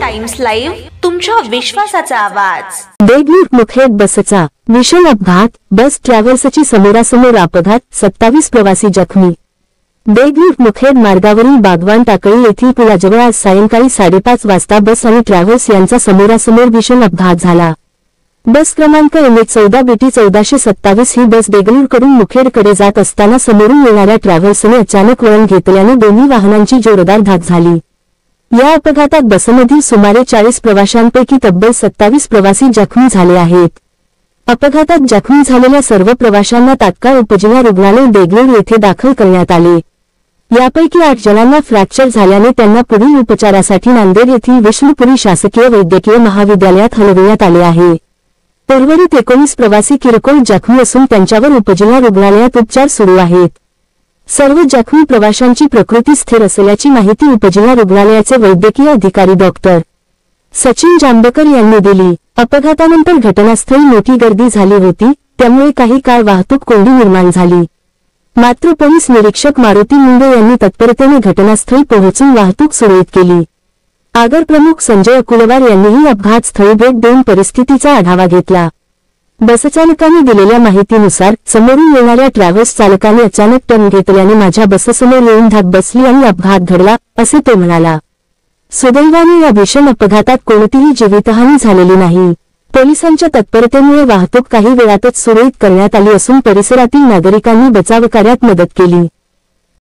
Times live, तुमच्या विश्वासाचा आवाज। देगलूर मुखेड बसचा विषम अपघात, बस ट्रॅव्हल्सची समोरासमोर अपघात, 27 प्रवासी जखमी। देगलूर मुखेड मार्गावरील बागवान टाकळी येथील पुलाजवळ आज सायंकाळी 5:30 वाजता बस आणि ट्रॅव्हल्स यांचा समोरासमोर भीषण अपघात झाला। बस क्रमांक MH14BT 1427 ही बस देगलूरकडून मुखेडकडे जात असताना समोरून येणाऱ्या ट्रॅव्हल्सने अचानक वळण घेतल्याने दोन्ही वाहनांची जोरदार धडक झाली। या अपघातात बसमधील सुमारे 40 प्रवाशांपैकी तब्बल 27 प्रवासी जखमी झाले आहेत। अपघातात जखमी झालेल्या सर्व प्रवाशांना तात्काळ उपजिल्हा रुग्णालय देगलूर येथे दाखल करण्यात आले। यापैकी 8 जणांना फ्रॅक्चर झाल्याने त्यांना पुढील उपचारासाठी नांदेड येथील विष्णुपुरी शासकीय वैद्यकीय महाविद्यालयात हलविण्यात आले आहे। उर्वरित 19 प्रवासी किरकोळ जखमी असून त्यांच्यावर उपजिल्हा रुग्णालयात उपचार सुरू आहेत। सर्व जखमी प्रवाशांची प्रकृती स्थिर असल्याची माहिती उपजिल्हा रुग्णालयाचे वैद्यकीय अधिकारी डॉक्टर सचिन जांभेकर यांनी दिली। अपघातानंतर घटनास्थळी मोठी गर्दी झाली होती, त्यामुळे काही काळ वाहतूक कोंडी निर्माण झाली। मात्र पोलीस निरीक्षक मारुती मुंडे यांनी तत्परतेने घटनास्थळी पोहोचून वाहतूक सुरळीत केली। आगर प्रमुख संजय अकुलवार यांनीही अपघातस्थळी भेट देऊन परिस्थितीचा आढावा घेतला। बसचालकाने दिलेल्या माहितीनुसार समोरून येणाऱ्या ट्रॅव्हल्स चालकाने अचानक टर्न घेतल्याने माझ्या बससमोर येऊन धडक बसली आणि अपघात घडला, असे तो म्हणाला। सुदैवाने या भीषण अपघातात कोणतीही जीवितहानी झालेली नाही। पोलिसांच्या तत्परतेमुळे वाहतूक काही वेळातच सुरळीत करण्यात आली असून परिसरातील नागरिकांनी बचावकार्यात मदत केली।